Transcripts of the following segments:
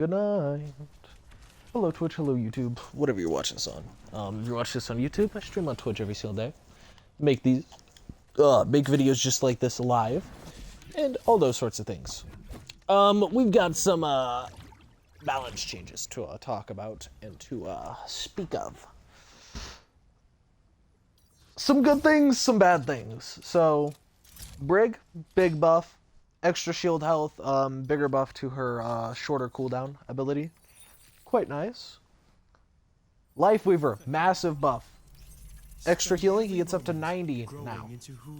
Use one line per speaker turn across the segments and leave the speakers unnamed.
Good night. Hello Twitch, hello YouTube, whatever you're watching this on. If you're watching this on YouTube, I stream on Twitch every single day. Make videos just like this live, and all those sorts of things. We've got some balance changes to talk about and to speak of. Some good things, some bad things. So, Brig, big buff, extra shield health, bigger buff to her shorter cooldown ability. Quite nice. Lifeweaver, massive buff. Extra healing, he gets up to 90 now.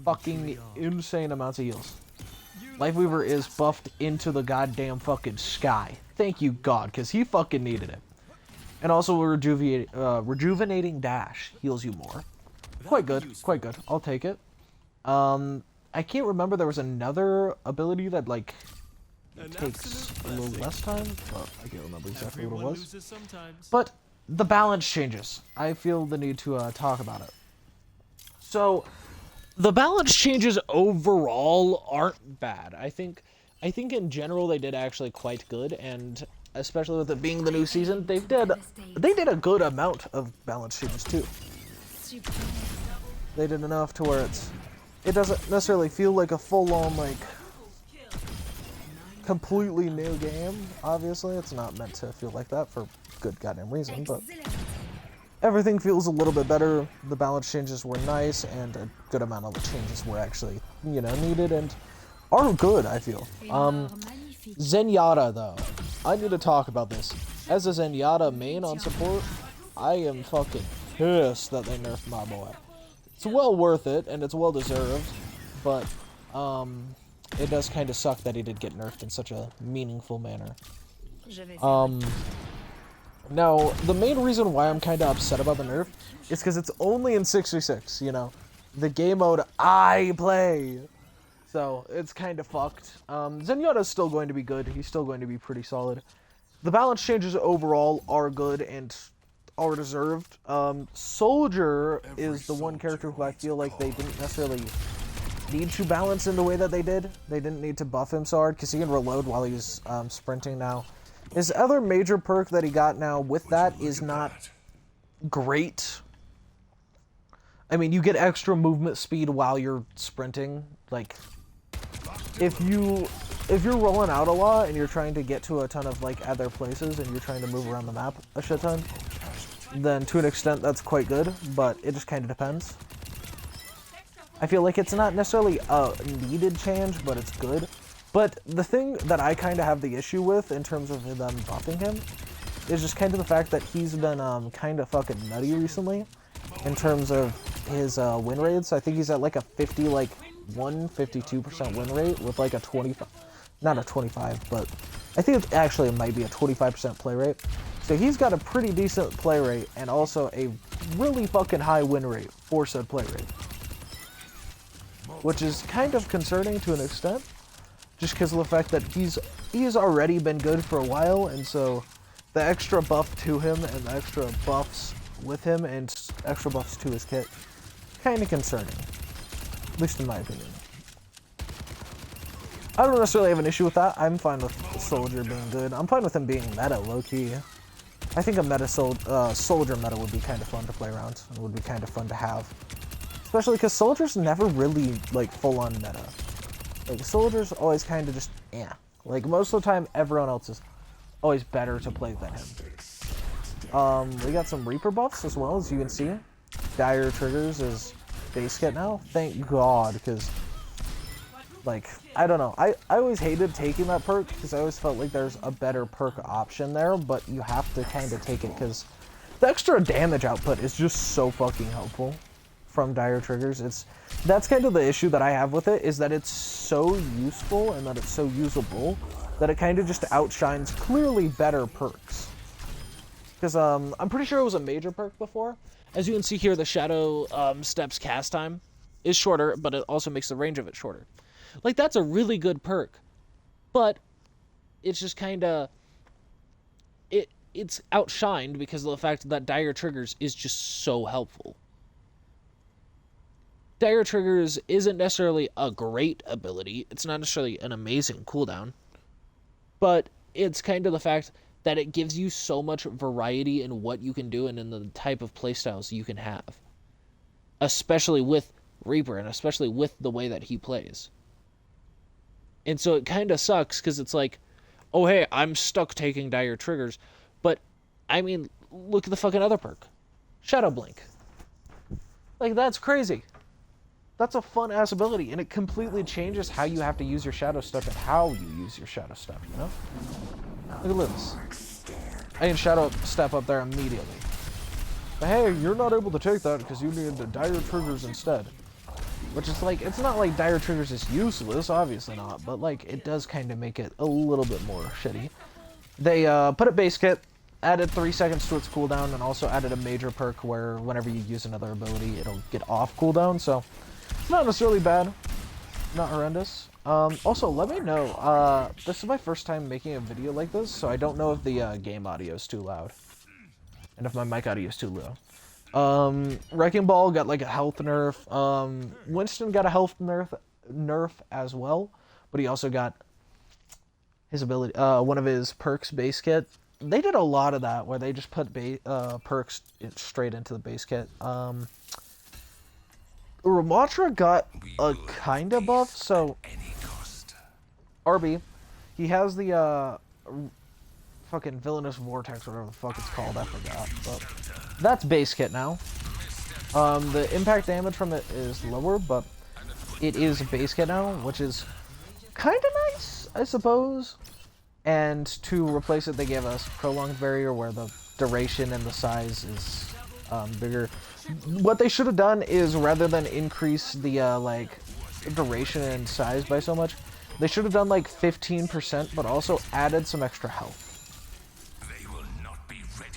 Fucking insane amounts of heals. Lifeweaver is buffed into the goddamn fucking sky. Thank you, God, because he fucking needed it. And also rejuvenating dash heals you more. Quite good, quite good. I'll take it. I can't remember, there was another ability that, like, takes a little less time, but I can't remember exactly what it was. But the balance changes. I feel the need to talk about it. So, the balance changes overall aren't bad. I think in general they did actually quite good, and especially with it being the new season, they did a good amount of balance changes too. They did enough to where it doesn't necessarily feel like a full-on, like, completely new game. Obviously, it's not meant to feel like that for good goddamn reason, but everything feels a little bit better. The balance changes were nice, and a good amount of the changes were actually, you know, needed and are good, I feel. Zenyatta, though. I need to talk about this. As a Zenyatta main on support, I am fucking pissed that they nerfed my boy. It's well worth it, and it's well deserved, but, it does kind of suck that he did get nerfed in such a meaningful manner. Now, the main reason why I'm kind of upset about the nerf is because it's only in 6v6, you know? The game mode I play! So, it's kind of fucked. Zenyatta's still going to be good. He's still going to be pretty solid. The balance changes overall are good and are deserved. Soldier is the one character who I feel like they didn't necessarily need to balance in the way that they did. They didn't need to buff him so hard because he can reload while he's sprinting now. His other major perk that he got now with that is not great. I mean, you get extra movement speed while you're sprinting. Like, if you're rolling out a lot and you're trying to get to a ton of, like, other places and you're trying to move around the map a shit ton, then to an extent that's quite good, but it just kind of depends. I feel like it's not necessarily a needed change, but it's good. But the thing that I kind of have the issue with in terms of them buffing him is just kind of the fact that he's been kind of fucking nutty recently in terms of his win rates. I think he's at like a 52% win rate with like a 25, not a 25, but I think it might be a 25% play rate. So he's got a pretty decent play rate and also a really fucking high win rate for said play rate. Which is kind of concerning to an extent, just because of the fact that he's already been good for a while, and so the extra buff to him and the extra buffs with him and extra buffs to his kit, kind of concerning, at least in my opinion. I don't necessarily have an issue with that. I'm fine with the Soldier being good. I'm fine with him being meta, low-key. I think a meta Soldier meta would be kind of fun to play around, and would be kind of fun to have. Especially because Soldier's never really, like, full-on meta. Like, Soldier's always kind of just, yeah. Like, most of the time, everyone else is always better to play than him. We got some Reaper buffs as well, as you can see. Dire Triggers is base kit now. Thank God, because, like, I don't know. I always hated taking that perk, because I always felt like there's a better perk option there, but you have to kind of take it, because the extra damage output is just so fucking helpful from Dire Triggers. That's kind of the issue that I have with it, is that it's so useful and that it's so usable that it kind of just outshines clearly better perks. Because I'm pretty sure it was a major perk before. As you can see here, the Shadow Steps cast time is shorter, but it also makes the range of it shorter. Like, that's a really good perk, but it's just kind of it's outshined because of the fact that Dire Triggers is just so helpful. Dire Triggers isn't necessarily a great ability. It's not necessarily an amazing cooldown. But it's kind of the fact that it gives you so much variety in what you can do and in the type of playstyles you can have. Especially with Reaper and especially with the way that he plays. And so it kind of sucks because it's like, oh hey, I'm stuck taking dire triggers. But, I mean, look at the fucking other perk. Shadow Blink. Like, that's crazy. That's a fun-ass ability, and it completely changes how you have to use your Shadow Step and how you use your Shadow Step, you know? Look at this. I can Shadow Step up there immediately. But hey, you're not able to take that because you need the dire triggers instead. Which is like, it's not like dire triggers is useless, obviously not, but like, it does kind of make it a little bit more shitty. They put a base kit, added 3 seconds to its cooldown, and also added a major perk where whenever you use another ability, it'll get off cooldown, so it's not necessarily bad, not horrendous. Also, let me know, this is my first time making a video like this, so I don't know if the game audio is too loud, and if my mic audio is too low. Wrecking Ball got like a health nerf. Winston got a health nerf as well, but he also got his ability, one of his perks base kit. They did a lot of that where they just put perks straight into the base kit. Ramatra got a kinda buff, so RB, he has the fucking Villainous Vortex, whatever the fuck it's called, I forgot, but that's base kit now. The impact damage from it is lower, but it is base kit now, which is kind of nice, I suppose. And to replace it, they gave us Prolonged Barrier, where the duration and the size is bigger. What they should have done is, rather than increase the like duration and size by so much, they should have done like 15%, but also added some extra health.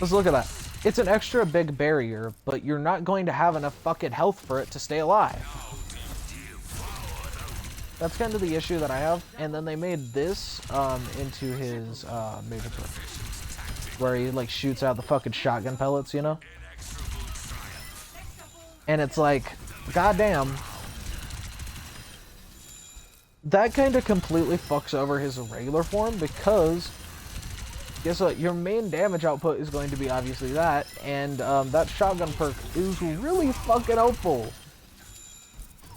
Let's look at that. It's an extra big barrier, but you're not going to have enough fucking health for it to stay alive. That's kind of the issue that I have. And then they made this into his major perk, where he like shoots out the fucking shotgun pellets, you know? And it's like, goddamn. That kind of completely fucks over his regular form, because guess what? Your main damage output is going to be obviously that, and that shotgun perk is really fucking helpful.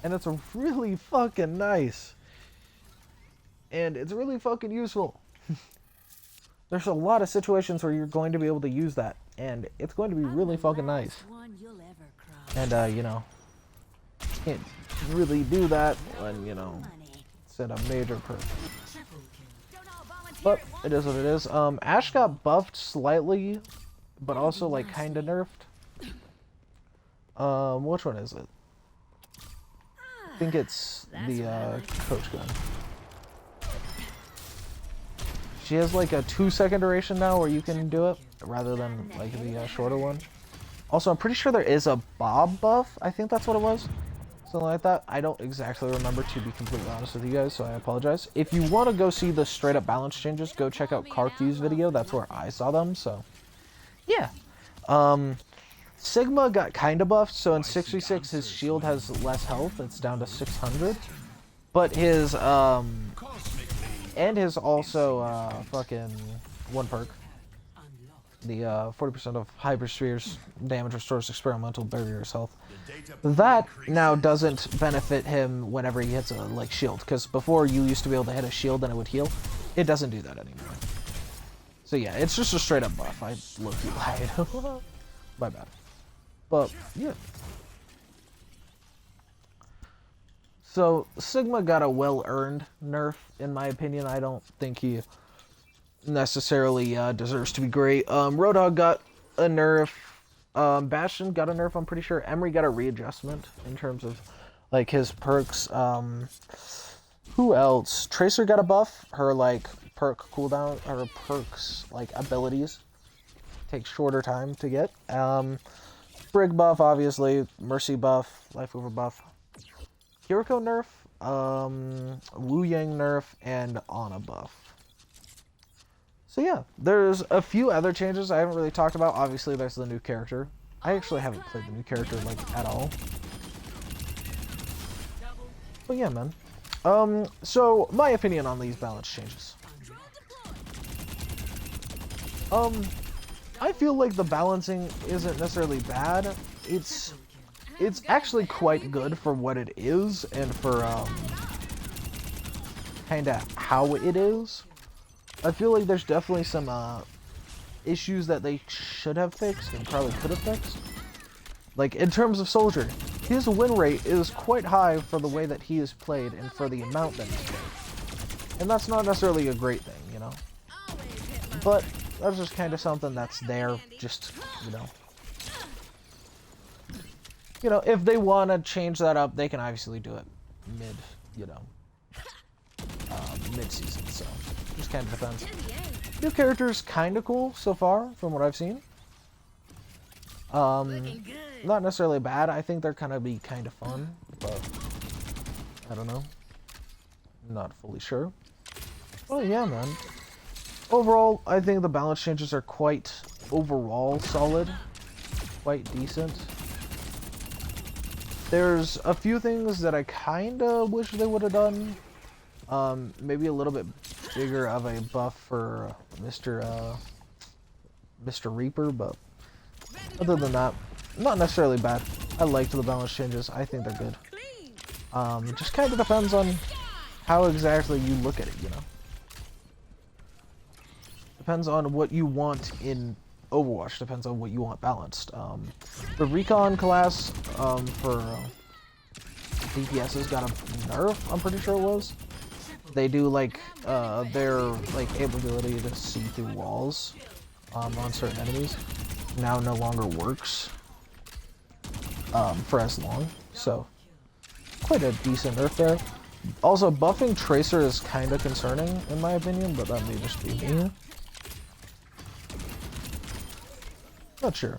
And it's really fucking nice. And it's really fucking useful. There's a lot of situations where you're going to be able to use that, and it's going to be really fucking nice. And, you know, can't really do that when, you know, it's at a major perk. But it is what it is. Ashe got buffed slightly, but also like kinda nerfed. Which one is it? I think it's the coach gun. She has like a 2-second duration now where you can do it, rather than like the shorter one. Also, I'm pretty sure there is a Bob buff. I think that's what it was. Something like that. I don't exactly remember, to be completely honest with you guys, so I apologize. If you want to go see the straight up balance changes, go check out Karthew's video. That's where I saw them, so yeah. Sigma got kind of buffed, so in 6v6 his shield has less health. It's down to 600. But his and his also fucking one perk, the 40% of Hypersphere's damage restores experimental barriers health. That now doesn't benefit him whenever he hits a like shield, because before you used to be able to hit a shield and it would heal. It doesn't do that anymore. So yeah, it's just a straight up buff. I low-key lied. My bad. But yeah. So Sigma got a well-earned nerf, in my opinion. I don't think he necessarily deserves to be great. Roadhog got a nerf. Bastion got a nerf, I'm pretty sure. Emery got a readjustment in terms of like his perks. Who else? Tracer got a buff. Her like perk cooldown, her perks like abilities take shorter time to get. Brig buff, obviously. Mercy buff. Life over buff. Kiriko nerf. Wu Yang nerf, and Ana buff. So yeah, there's a few other changes I haven't really talked about. Obviously, there's the new character. I actually haven't played the new character, like, at all. But yeah, man. So, my opinion on these balance changes. I feel like the balancing isn't necessarily bad. It's actually quite good for what it is and for kind of how it is. I feel like there's definitely some issues that they should have fixed and probably could have fixed. Like in terms of Soldier, his win rate is quite high for the way that he is played and for the amount that he's played. And that's not necessarily a great thing, you know. But that's just kind of something that's there, just, you know. You know, if they want to change that up, they can obviously do it mid-season, so just kind of depends. New character's kind of cool so far, from what I've seen. Not necessarily bad. I think they're gonna be kind of fun, but I don't know. Not fully sure. Oh yeah, man. Overall, I think the balance changes are quite overall solid, quite decent. There's a few things that I kind of wish they would have done. Maybe a little bit bigger of a buff for Mr. Reaper, but other than that, not necessarily bad. I liked the balance changes. I think they're good. It just kind of depends on how exactly you look at it, you know. Depends on what you want in Overwatch. Depends on what you want balanced. The Recon class for DPS's got a nerf, I'm pretty sure it was. They do like their like ability to see through walls on certain enemies now no longer works for as long, so quite a decent nerf there. Also, buffing Tracer is kind of concerning in my opinion, but that may just be me. Not sure,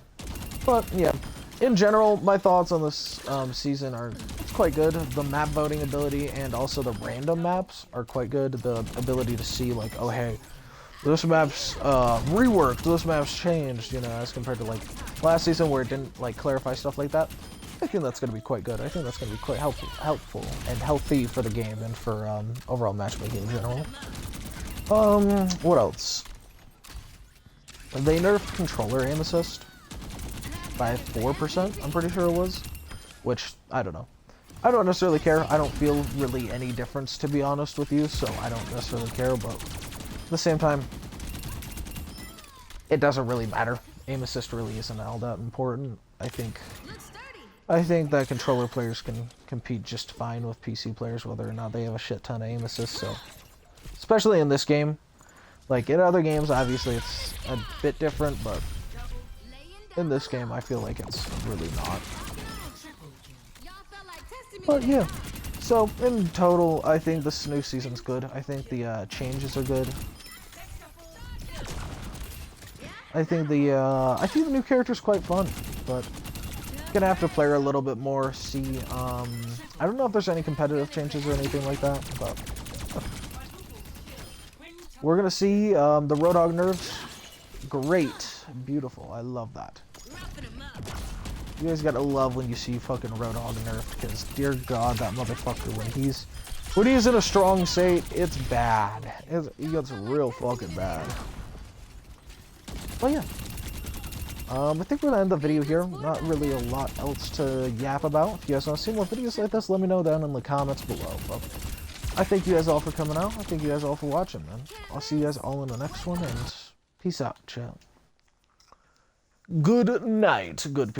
but yeah. In general, my thoughts on this season are quite good. The map voting ability and also the random maps are quite good. The ability to see like, oh hey, this map's reworked, this map's changed, you know, as compared to like last season where it didn't like clarify stuff like that. I think that's going to be quite good. I think that's going to be quite helpful and healthy for the game and for overall matchmaking in general. What else? They nerfed controller aim assist by 4%, I'm pretty sure it was, which, I don't know. I don't necessarily care. I don't feel really any difference, to be honest with you, so I don't necessarily care, but at the same time, it doesn't really matter. Aim assist really isn't all that important. I think that controller players can compete just fine with PC players, whether or not they have a shit ton of aim assist, so. Especially in this game. Like, in other games, obviously, it's a bit different, but in this game, I feel like it's really not. But yeah, so in total, I think this new season's good. I think the changes are good. I think the new character's quite fun, but gonna have to play her a little bit more. See, I don't know if there's any competitive changes or anything like that, but we're gonna see the Roadhog nerfs. Great, beautiful. I love that. You guys gotta love when you see fucking Roadhog nerfed, because dear God, that motherfucker when he's in a strong state, it's bad. He gets real fucking bad. But yeah, I think we're gonna end the video here. Not really a lot else to yap about. If you guys want to see more videos like this, let me know down in the comments below. But I thank you guys all for coming out. I thank you guys all for watching, man. I'll see you guys all in the next one, and peace out, chat. Good night, good people.